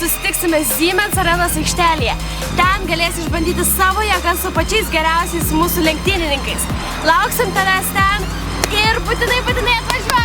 susitiksime Siemens arenos aikštelėje. Ten galėsi išbandyti savo jėgas su pačiais geriausiais mūsų lenktynininkais. Lauksim tavęs ten ir būtinai atvažiuok!